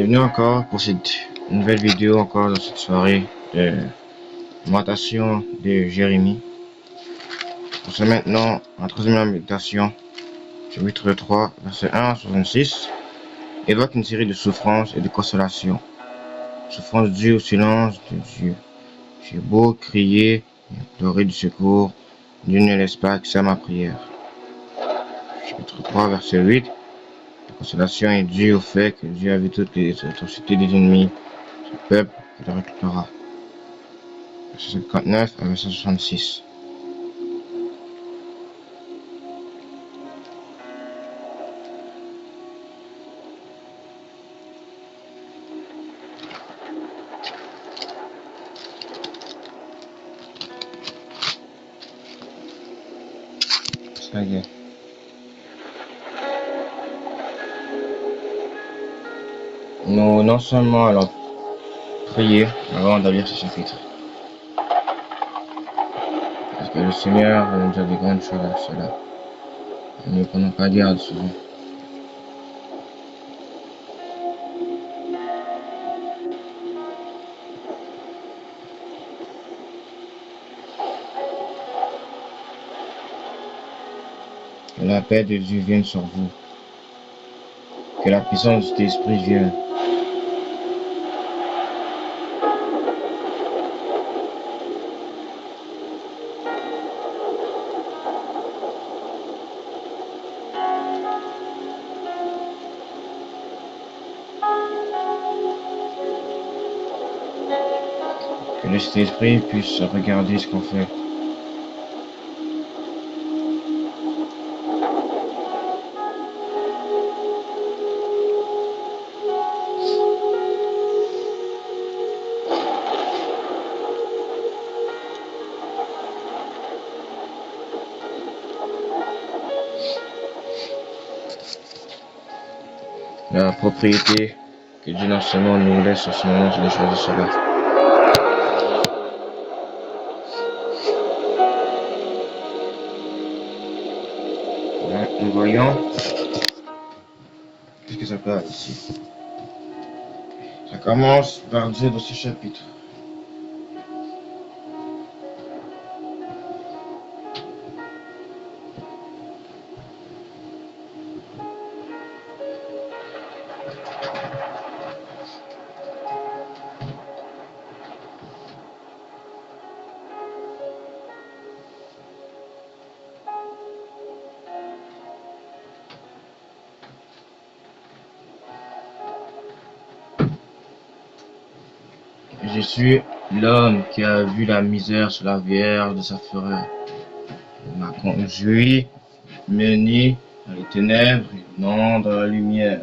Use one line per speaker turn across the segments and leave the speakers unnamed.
Bienvenue encore pour cette nouvelle vidéo encore dans cette soirée de méditation de Jérémie. On se maintenant en troisième méditation, chapitre 3, verset 1 à 66, évoque une série de souffrances et de consolations. Souffrances dues au silence de Dieu. J'ai beau crier et implorer du secours, Dieu ne laisse pas accès à ma prière. Chapitre 3, verset 8. La consolation est due au fait que Dieu a vu toutes les atrocités des ennemis, son peuple, et le récupérera. Verset 59 à verset 66. Ça y est. Nous non seulement allons prier avant de lire ce chapitre, parce que le Seigneur nous a de grandes choses à cela. Nous ne prenons pas garde sur eux. Que la paix de Dieu vienne sur vous. Que la puissance de cet esprit vienne. Que le Saint-Esprit puisse regarder ce qu'on fait. La propriété que Dieu non seulement nous laisse en ce moment, c'est de choisir cela. Là, nous voyons, qu'est-ce que ça parle ici? Ça commence par dire dans ce chapitre. Je suis l'homme qui a vu la misère sur la vierge de sa fureur. Il m'a conduit, mené dans les ténèbres et non dans la lumière.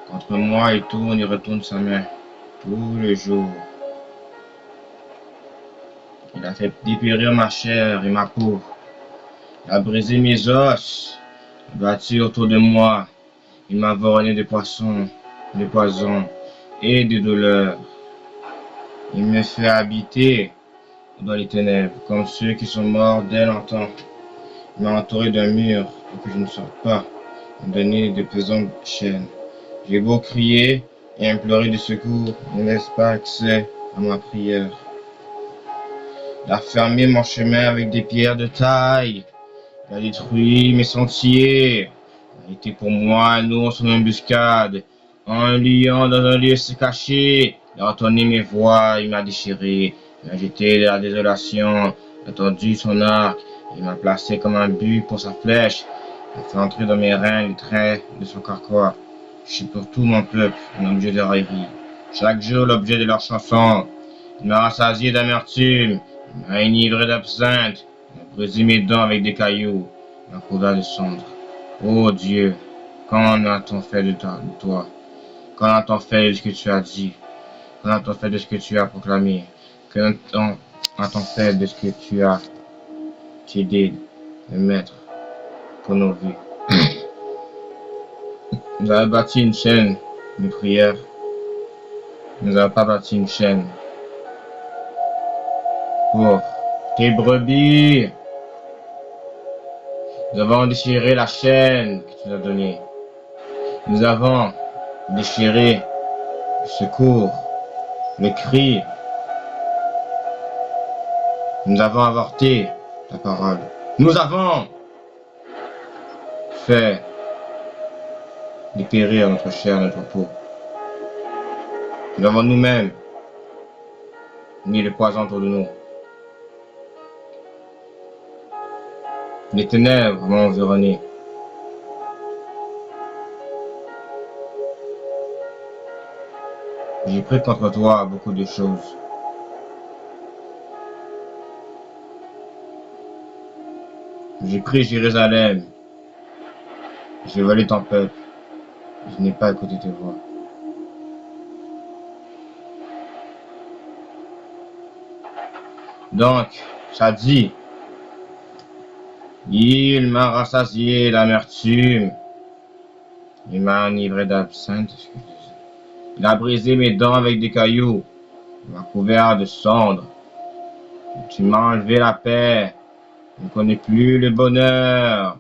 Contre moi, il tourne et retourne sa main tous les jours. Il a fait dépérir ma chair et ma peau. Il a brisé mes os, battu autour de moi. Il m'a volé des poissons, des poisons et des douleurs. Il me fait habiter dans les ténèbres, comme ceux qui sont morts dès longtemps. Il m'a entouré d'un mur pour que je ne sorte pas. Il m'a donné de pesantes chaînes. J'ai beau crier et implorer du secours, ne laisse pas accès à ma prière. Il a fermé mon chemin avec des pierres de taille. Il a détruit mes sentiers. Il a été pour moi un ours en embuscade. Un lion dans un lieu caché. Il a entonné mes voix, il m'a déchiré. Il m'a jeté de la désolation. Il a tendu son arc. Il m'a placé comme un but pour sa flèche. Il a fait entrer dans mes reins les traits de son carquois. Je suis pour tout mon peuple un objet de raillerie. Chaque jour l'objet de leur chanson. Il m'a rassasié d'amertume. Il m'a enivré d'absinthe. Il m'a brisé mes dents avec des cailloux. Il m'a couvert de cendres. Ô Dieu, qu'en a-t-on fait de toi? Qu'en a-t-on fait de ce que tu as dit? Qu'en a-t-on fait de ce que tu as proclamé? Qu'en a-t-on fait de ce que tu as aidé de mettre pour nos vies? Nous avons bâti une chaîne de prière. Nous n'avons pas bâti une chaîne pour tes brebis. Nous avons déchiré la chaîne que tu nous as donnée. Nous avons déchiré le secours, le cri. Nous avons avorté ta parole. Nous avons fait dépérir notre chair, notre peau. Nous avons nous-mêmes mis le poison autour de nous. Les ténèbres m'ont environné. J'ai pris contre toi beaucoup de choses. J'ai pris Jérusalem. J'ai volé ton peuple. Je n'ai pas écouté tes voix. Donc, ça dit, il m'a rassasié d'amertume. Il m'a enivré d'absinthe. Il a brisé mes dents avec des cailloux. Il m'a couvert de cendres. Tu m'as enlevé la paix. Je ne connais plus le bonheur.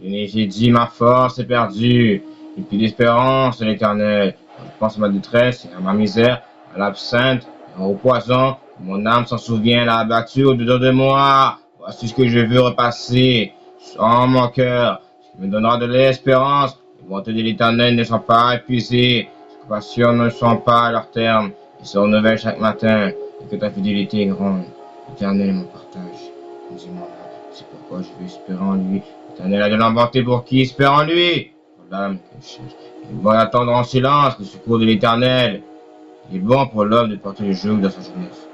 J'ai dit ma force est perdue. Et puis l'espérance de l'éternel. Je pense à ma détresse et à ma misère, à l'absinthe et au poison. Mon âme s'en souvient, l'a abattu au-dedans de moi. Voici ce que je veux repasser en mon cœur. Ce qui me donnera de l'espérance. Les bontés de l'éternel ne sont pas épuisées. Ses compassions ne sont pas à leur terme. Ils sont nouvelles chaque matin. Et que ta fidélité est grande. L'éternel est mon partage. Dis-moi, c'est pourquoi je veux espérer en lui. L'éternel a de la bonté pour qui espère en lui. Pour l'âme que je cherche. Il est bon d'attendre en silence le secours de l'éternel. Il est bon pour l'homme de porter le joug dans sa jeunesse.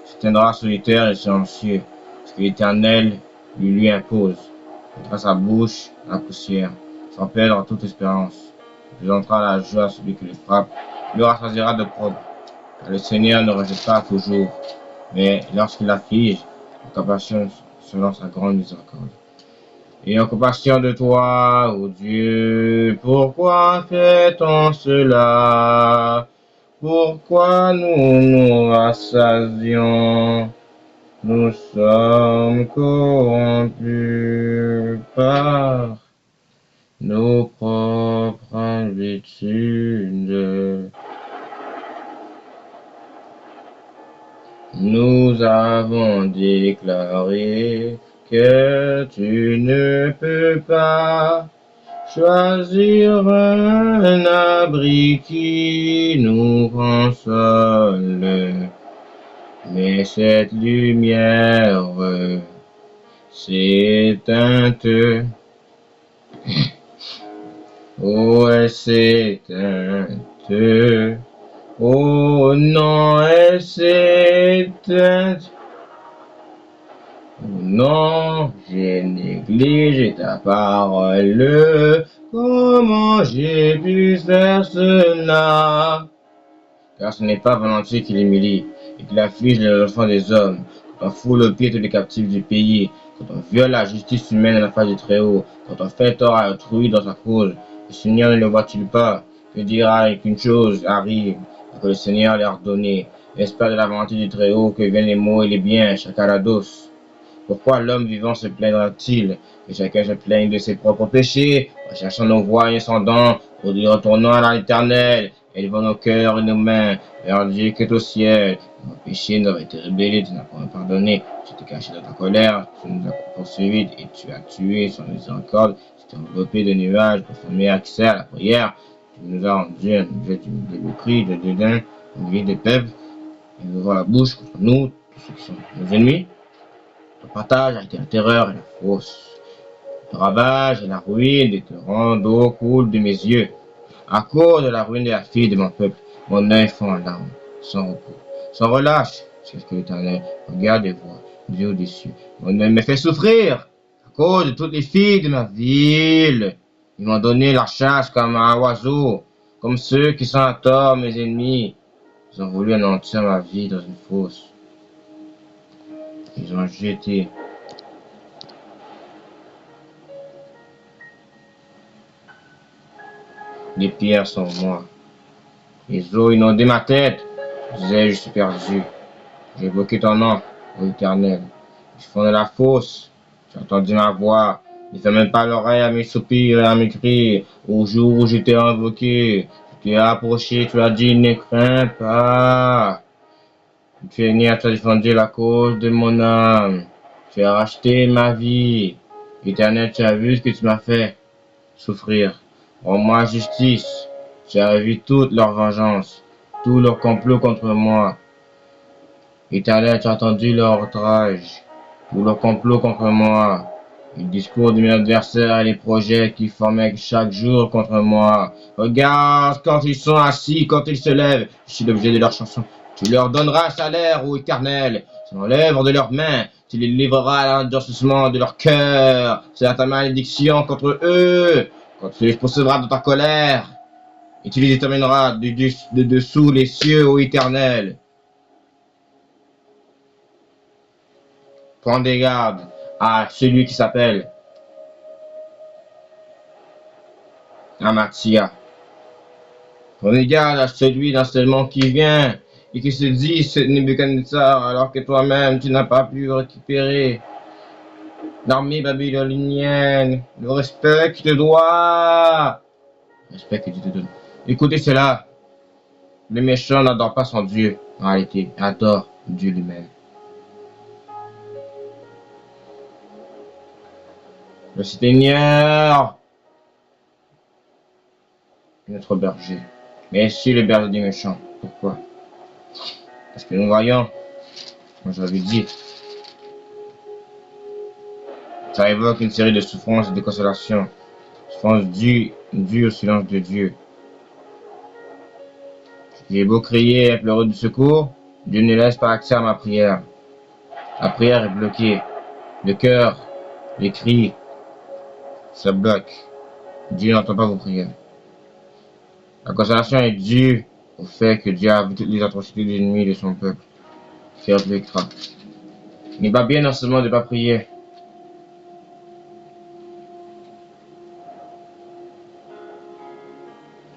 Il se tiendra solitaire et silencieux, ce que l'éternel lui impose. Il mettra sa bouche à la poussière, sans perdre toute espérance. Il présentera la joie à celui qui le frappe. Il le rassasiera de propre. Car le Seigneur ne rejette pas toujours, mais lorsqu'il afflige, la compassion selon sa grande miséricorde. Et en compassion de toi, ô Dieu, pourquoi fait-on cela? Pourquoi nous nous rassasions? Nous sommes corrompus par nos propres habitudes. Nous avons déclaré que tu ne peux pas choisir un abri qui nous console. Mais cette lumière s'est éteinte. Oh, elle s'est éteinte. Oh non, elle s'est éteinte. Oh non, j'ai négligé ta parole. Comment j'ai pu faire cela? Car ce n'est pas volontiers qu'il humilie et qu'il afflige les enfants des hommes, quand on foule au pied tous les captifs du pays, quand on viole la justice humaine à la face du Très-Haut, quand on fait tort à autrui dans sa cause. Le Seigneur ne le voit-il pas? Que dira qu'une chose arrive, que le Seigneur l'ait ordonné? Espère de la volonté du Très-Haut que viennent les maux et les biens, chacalados. Pourquoi l'homme vivant se plaindra-t-il? Que chacun se plaigne de ses propres péchés, en cherchant nos voies et sans dents, pour y retournant à l'Éternel, élevant nos cœurs et nos mains vers Dieu qui est au ciel. Nos péchés nous avaient été rébellés, tu n'as pas pardonné, tu t'es caché dans ta colère, tu nous as poursuivis et tu as tué sans miséricorde, tu t'es enveloppé de nuages pour former accès à la prière, tu nous as rendu un objet de mépris, de dédain, une vie de peuple, et nous ouvrons la bouche contre nous, tous ceux qui sont nos ennemis. Le partage a été la terreur et la fausse. Le ravage et la ruine des torrents d'eau coulent de mes yeux. À cause de la ruine de la fille de mon peuple, mon œil fond en larmes, sans repos, sans relâche, c'est ce que l'Éternel regarde et voit, Dieu au-dessus. Mon œil me fait souffrir à cause de toutes les filles de ma ville. Ils m'ont donné la chasse comme un oiseau, comme ceux qui sont à tort mes ennemis. Ils ont voulu anéantir ma vie dans une fosse. Ils ont jeté des pierres sur moi. Les eaux inondaient ma tête. Je disais, je suis perdu. J'ai évoqué ton nom, ô Éternel. Du fond de la fosse, j'ai entendu ma voix. Ne fais même pas l'oreille à mes soupirs et à mes cris. Au jour où je t'ai invoqué, tu t'es approché, tu as dit ne crains pas. Tu es né à te défendre la cause de mon âme. Tu as racheté ma vie. Éternel, tu as vu ce que tu m'as fait souffrir. Rends-moi justice. Tu as vu toute leur vengeance, tout leur complot contre moi. Éternel, tu as entendu leur outrage, tout leur complot contre moi. Les discours de mes adversaires et les projets qu'ils formaient chaque jour contre moi. Regarde quand ils sont assis, quand ils se lèvent. Je suis l'objet de leur chanson. Tu leur donneras un salaire, ô Éternel, selon l'œuvre de leurs mains. Tu les livreras à l'endurcissement de leur cœur. C'est ta malédiction contre eux, quand tu les poursuivras dans ta colère. Et tu les détermineras de dessous les cieux, ô Éternel. Prends garde à celui qui s'appelle Amatia. Prenez garde à celui d'enseignement qui vient et qui se dit c'est Nebuchadnezzar alors que toi-même tu n'as pas pu récupérer l'armée babylonienne. Le respect que tu te dois. Respect que tu te donnes. Écoutez cela. Le méchant n'adore pas son Dieu. En réalité, il adore Dieu lui-même. Le Seigneur est notre berger. Mais si le berger des méchants, pourquoi? Parce que nous voyons, comme j'avais dit, ça évoque une série de souffrances et de consolations. Souffrances dues au silence de Dieu. J'ai beau crier et pleurer du secours, Dieu ne laisse pas accès à ma prière. La prière est bloquée. Le cœur, les cris, ça bloque. Dieu n'entend pas vos prières. La consolation est due au fait que Dieu a vu toutes les atrocités des ennemis de son peuple. Faire l'extra. Il n'est pas bien non seulement de ne pas prier.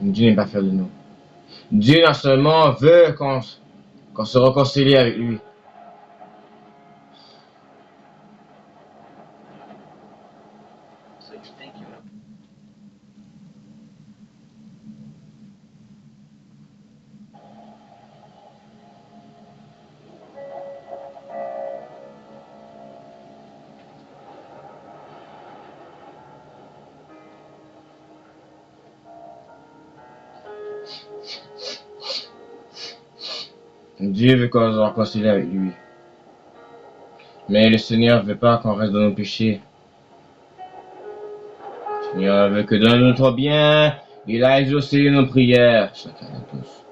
Dieu n'est pas fier de nous. Dieu non seulement veut qu'on se réconcilie avec lui. Dieu veut qu'on se réconcilie avec lui. Mais le Seigneur ne veut pas qu'on reste dans nos péchés. Le Seigneur veut que dans notre bien, il a exaucé nos prières, chacun de tous.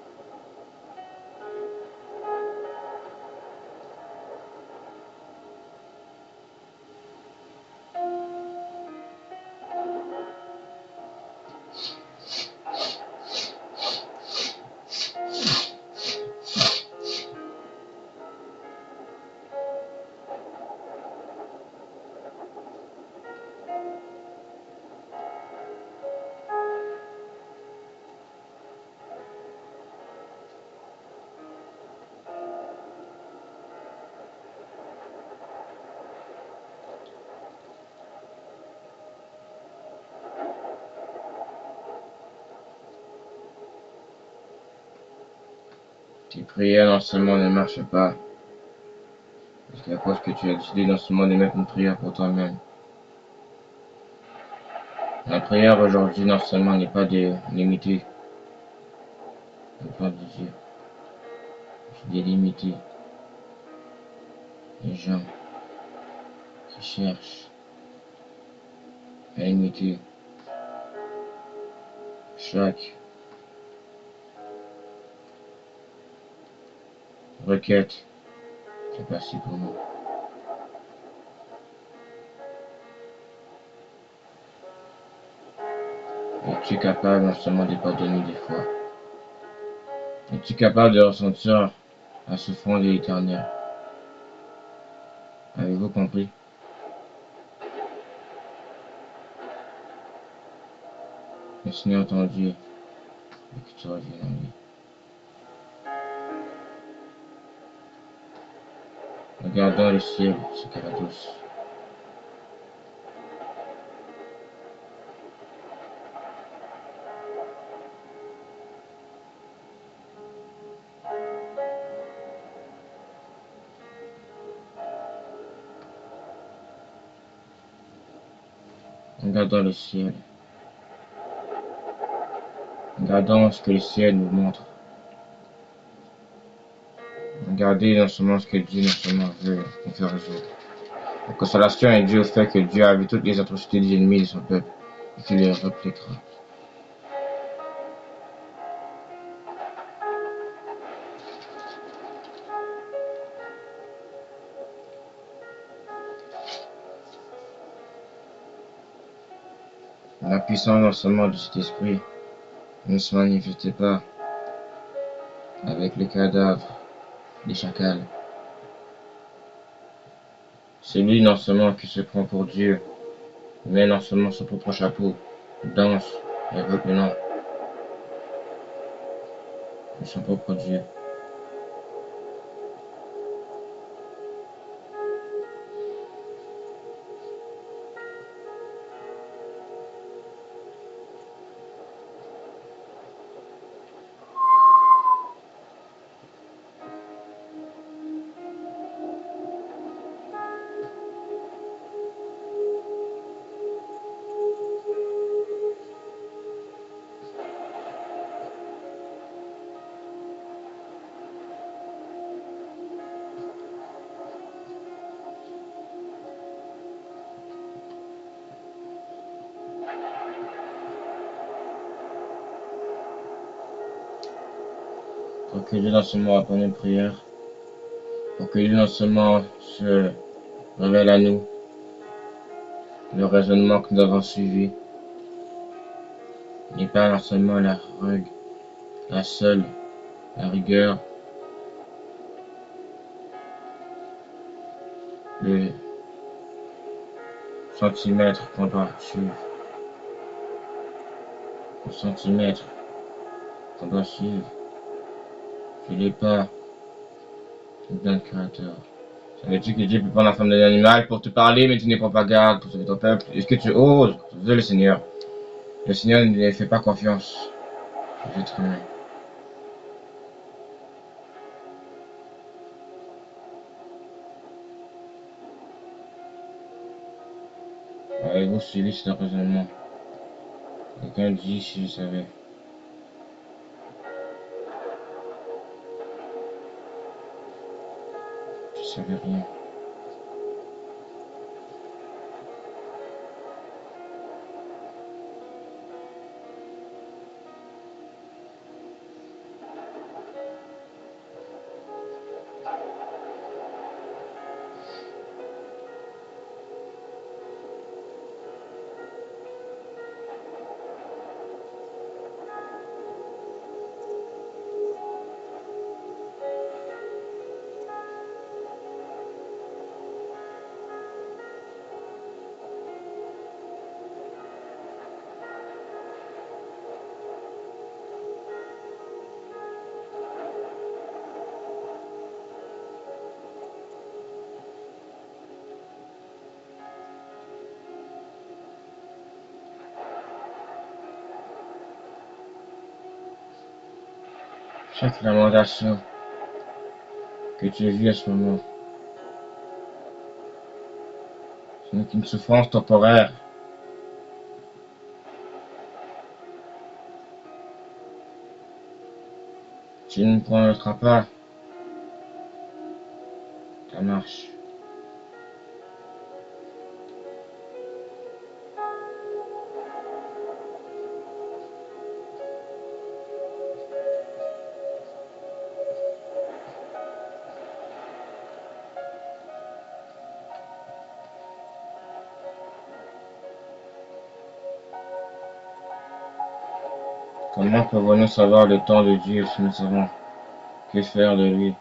Tes prières non seulement ne marchent pas, parce qu'à cause que tu as décidé non seulement de mettre une prière pour toi-même. La prière aujourd'hui non seulement n'est pas limitée au plan de Dieu, c'est délimité. Les gens qui cherchent à imiter chaque requête qui est passée pour nous. Es-tu capable non seulement de pardonner des fois? Es-tu capable de ressentir la souffrance de l'éternel? Avez-vous compris? Le Seigneur entendu et que tu reviennes en lui. Regardons le ciel, ce qu'elle a tous. Regardons le ciel. Regardons ce que le ciel nous montre. Regardez non seulement ce que Dieu non seulement veut nous faire résoudre. La consolation est due au fait que Dieu a vu toutes les atrocités des ennemis de son peuple et qu'il les répliquera. La puissance non seulement de cet esprit ne se manifestait pas avec les cadavres des chacals. Celui non seulement qui se prend pour Dieu, mais non seulement son propre chapeau, danse et évoque le nom de son propre Dieu. Pour que Dieu non seulement réponde une prière, pour que Dieu non seulement se révèle à nous, le raisonnement que nous avons suivi n'est pas non seulement la seule, la rigueur, le centimètre qu'on doit suivre, le centimètre qu'on doit suivre, c'est les pas d'un créateur. Ça veut dire que Dieu peut prendre la forme d'un animal pour te parler, mais tu n'es pas garde pour sauver ton peuple. Est-ce que tu oses sauver le Seigneur? Le Seigneur ne fait pas confiance aux êtres humains. Avez-vous suivi ce raisonnement? Quelqu'un dit si je savais. Je savais rien. Chaque lamentation que tu vis à ce moment, ce n'est qu'une souffrance temporaire. Tu ne promettras pas ta marche. Comment pouvons-nous savoir le temps de Dieu si nous savons que faire de lui?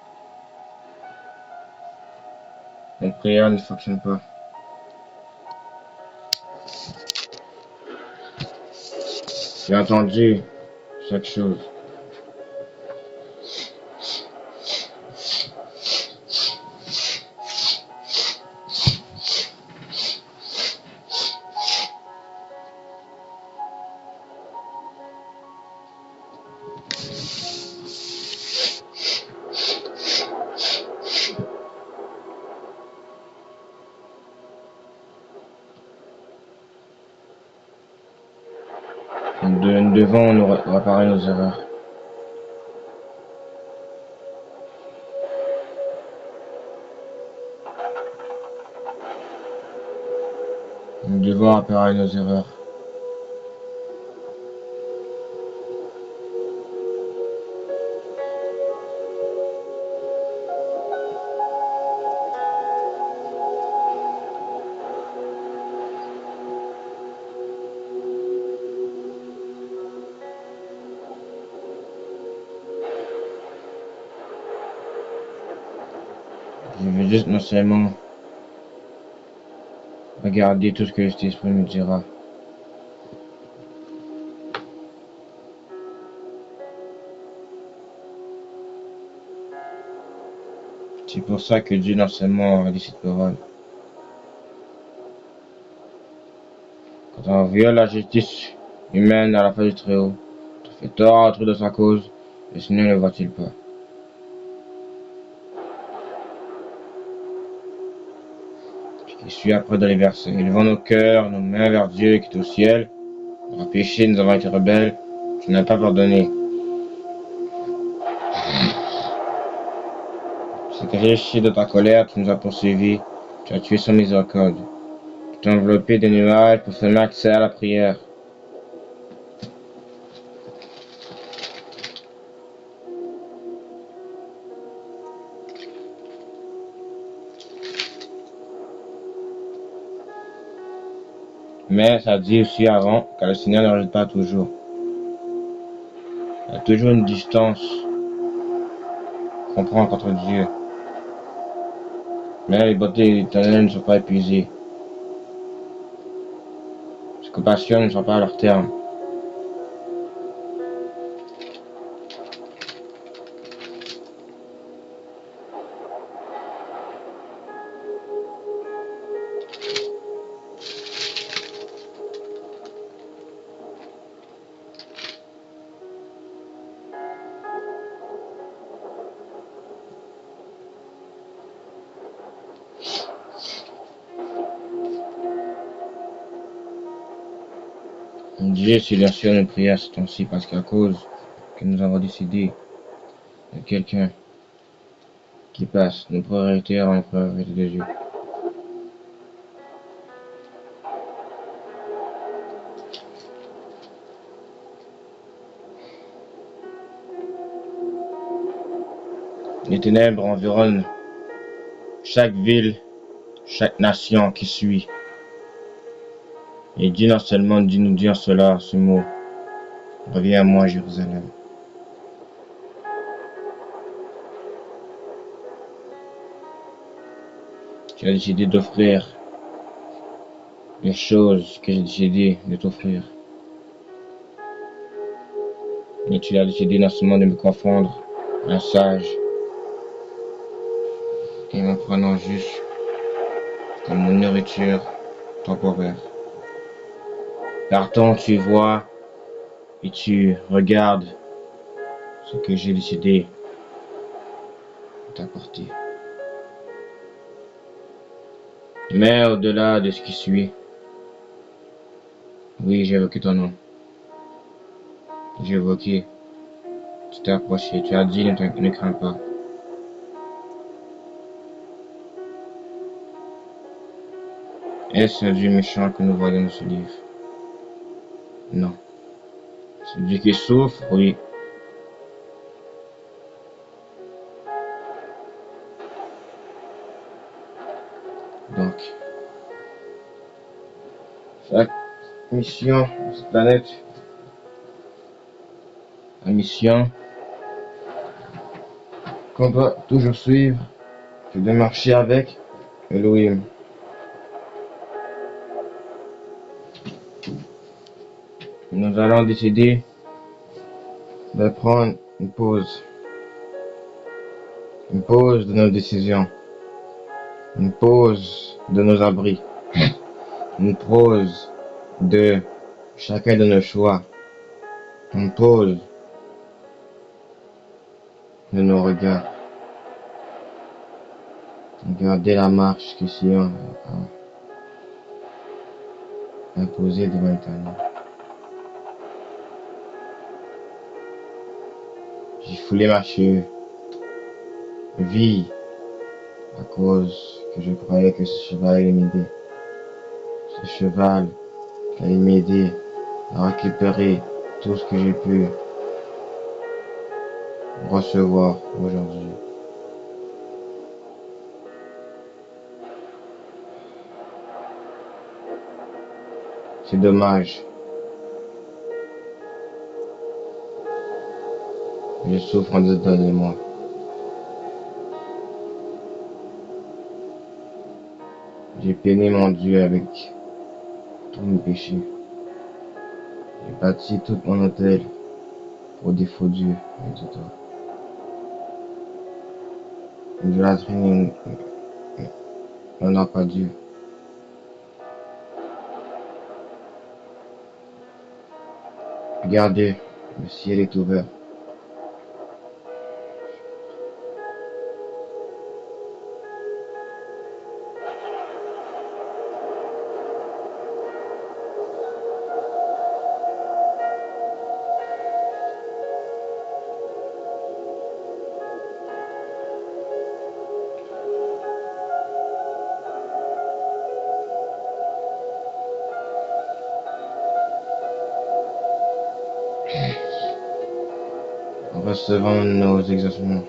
Notre prière ne fonctionne pas. J'ai entendu chaque chose. Nous devons nous réparer nos erreurs. Nous devons réparer nos erreurs. Je veux juste non seulement regarder tout ce que cet esprit nous dira. C'est pour ça que Dieu non seulement a dit cette parole. Quand on viole la justice humaine à la face du Très-Haut, on fait tort à autrui de sa cause, le Seigneur ne voit-il pas? Ce qui suit après dans les versets. Élevons nos cœurs, nos mains vers Dieu qui est au ciel. Nous avons péché, nous avons été rebelles, tu n'as pas pardonné. C'est réussi de ta colère, tu nous as poursuivis, tu as tué sans miséricorde. Tu t'es enveloppé de nuages pour fermer accès à la prière. Mais ça dit aussi avant que le Seigneur ne rejette pas toujours. Il y a toujours une distance qu'on prend contre Dieu. Mais les bontés éternelles ne sont pas épuisées. Ses compassions ne sont pas à leur terme. Dieu silencieux nos prières ce temps-ci parce qu'à cause que nous avons décidé de quelqu'un qui passe nos priorités avant les priorités de Dieu. Les ténèbres environnent chaque ville, chaque nation qui suit. Et Dieu non seulement dit nous dire cela, ce mot, reviens à moi Jérusalem. Tu as décidé d'offrir les choses que j'ai décidé de t'offrir. Et tu as décidé non seulement de me confondre un sage et me prenant juste comme une nourriture temporaire. Partons, tu vois et tu regardes ce que j'ai décidé de t'apporter. Mais au-delà de ce qui suit, oui, j'ai évoqué ton nom. J'ai évoqué, tu t'es approché, tu as dit ne crains pas. Est-ce un Dieu méchant que nous voyons dans ce livre? Non. C'est Dieu qui souffre, oui. Donc, chaque mission de cette planète, la mission qu'on doit toujours suivre, c'est de marcher avec Elohim. Nous allons décider de prendre une pause de nos décisions, une pause de nos abris, une pause de chacun de nos choix, une pause de nos regards. Regardez la marche que Sion a imposée devant l'Éternel. J'ai foulé ma vie à cause que je croyais que ce cheval allait m'aider. Ce cheval allait m'aider à récupérer tout ce que j'ai pu recevoir aujourd'hui. C'est dommage. Je souffre en dedans de moi. J'ai peiné mon Dieu avec tous mes péchés. J'ai bâti tout mon hôtel pour des faux dieux et tout ça. L'idolâtrie n'honore pas Dieu. Regardez, le ciel est ouvert. En recevant nos exaucements.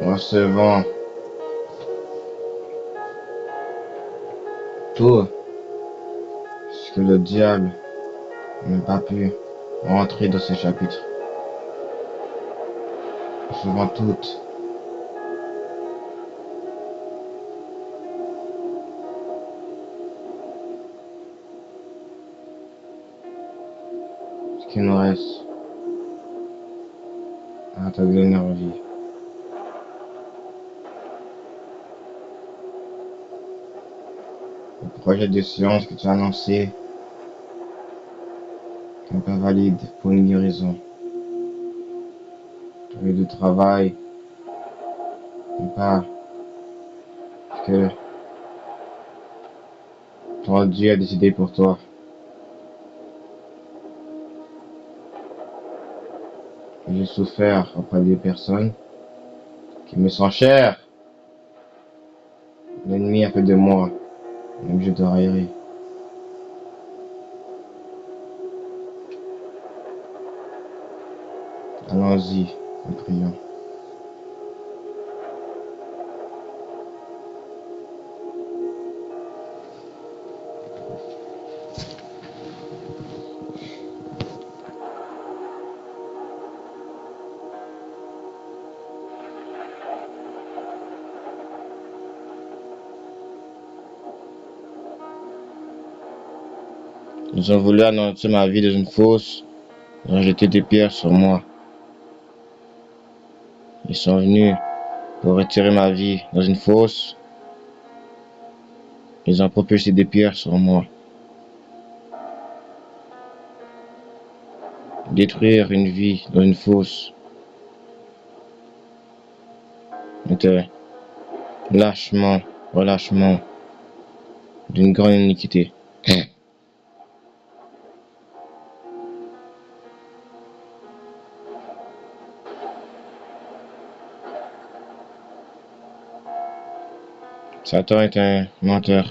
En recevant tout ce que le diable n'a pas pu rentrer dans ces chapitres. En recevant tout ce qui nous reste à ta dernière vie. Le projet de science que tu as annoncé n'est pas valide pour une guérison. Ton lieu de travail n'est pas ce que ton Dieu a décidé pour toi. J'ai souffert auprès des personnes qui me sont chères. L'ennemi a fait de moi, même je te raillerai. Allons-y, nous prions. Ils ont voulu annoncer ma vie dans une fosse. Ils ont jeté des pierres sur moi. Ils sont venus pour retirer ma vie dans une fosse. Ils ont propulsé des pierres sur moi. Détruire une vie dans une fosse était relâchement d'une grande iniquité. Satan est un menteur.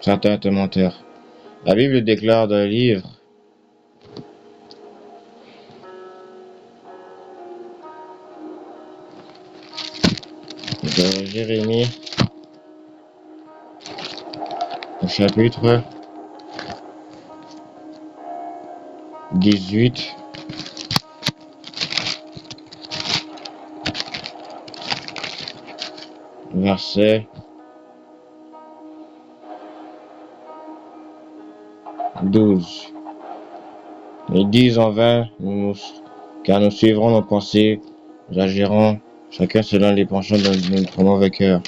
Satan est un menteur. La Bible déclare dans le livre de Jérémie, au chapitre 18, verset 12. Ils disent en vain, car nous suivrons nos pensées, nous agirons chacun selon les penchants de notre mauvais cœur.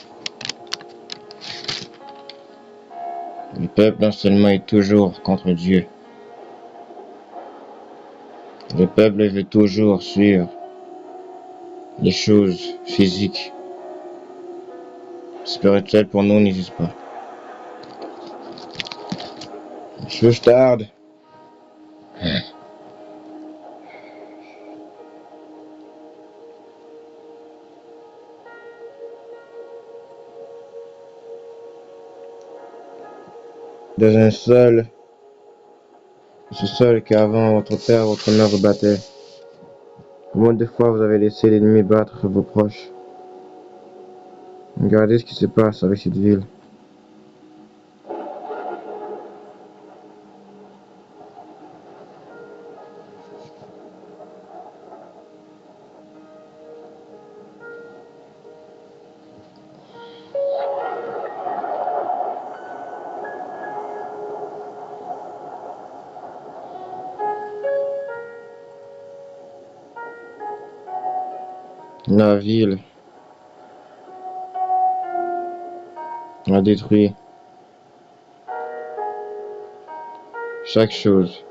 Le peuple non seulement est toujours contre Dieu, le peuple veut toujours suivre les choses physiques. Spirituelles pour nous n'existe pas. Les choses tardent. Dans un seul, ce seul qu'avant votre père, votre mère vous battait. Combien de fois vous avez laissé l'ennemi battre vos proches? Regardez ce qui se passe avec cette ville. La ville a détruit chaque chose.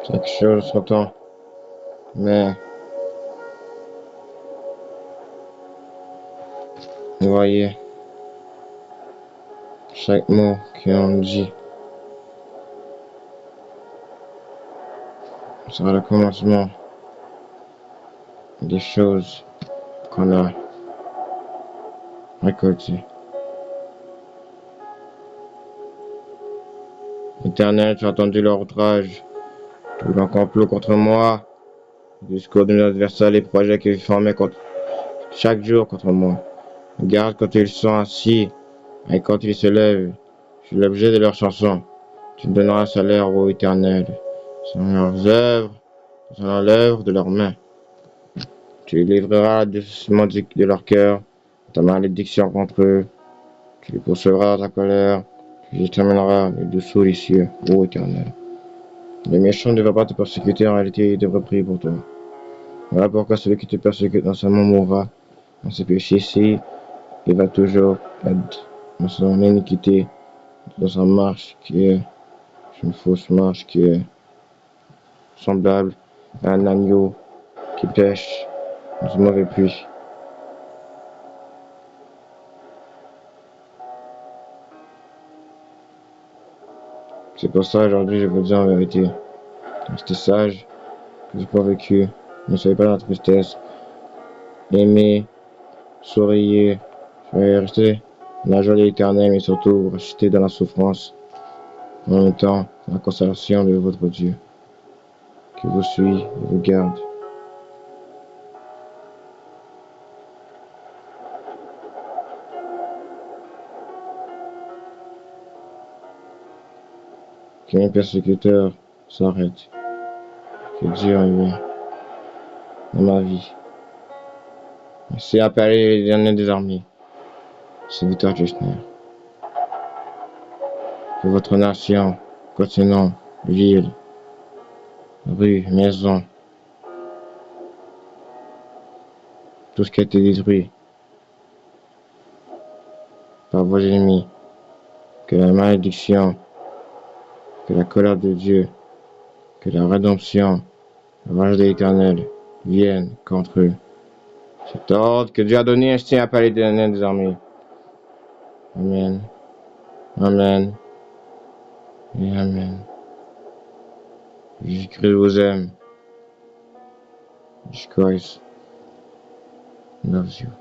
Chaque chose son temps. Mais vous voyez, chaque mot qu'on dit sera le commencement des choses qu'on a récoltées. Éternel, tu as entendu leur outrage, tout leur complot contre moi, le discours de nos adversaires, les projets qu'ils formaient chaque jour contre moi. Regarde quand ils sont assis et quand ils se lèvent, je suis l'objet de leurs chansons. Tu me donneras un salaire, ô Éternel, selon leurs œuvres, selon l'œuvre de leurs mains. Tu les livreras à l'adoucissement de leur cœur, ta malédiction contre eux. Tu les poursuivras dans ta colère, tu les termineras les dessous des cieux, ô Éternel. Les méchants ne devraient pas te persécuter, en réalité, ils devraient prier pour toi. Voilà pourquoi celui qui te persécute non seulement mourra dans ses péchés-ci, il va toujours être dans son iniquité, dans sa marche qui est une fausse marche qui est semblable à un agneau qui pêche dans un mauvais puits. C'est pour ça aujourd'hui je vous dis en vérité, restez sage, que j'ai pas vécu, ne soyez pas dans la tristesse, aimez, souriez, restez dans la joie de l'éternel, mais surtout restez dans la souffrance, en même temps dans la consolation de votre Dieu, qui vous suit et vous garde. Que mes persécuteurs s'arrêtent, que Dieu revient dans ma vie. C'est appelé l'éternel des armées, c'est Victor Kirchner. Que votre nation, continent, ville, rue, maison, tout ce qui a été détruit par vos ennemis, que la malédiction, que la colère de Dieu, que la rédemption, la rage de l'Éternel vienne contre eux. Cet ordre que Dieu a donné, je tiens à parler l'Éternel des armées. Amen. Amen. Et Amen. Je vous aime. Jesus Christ loves you.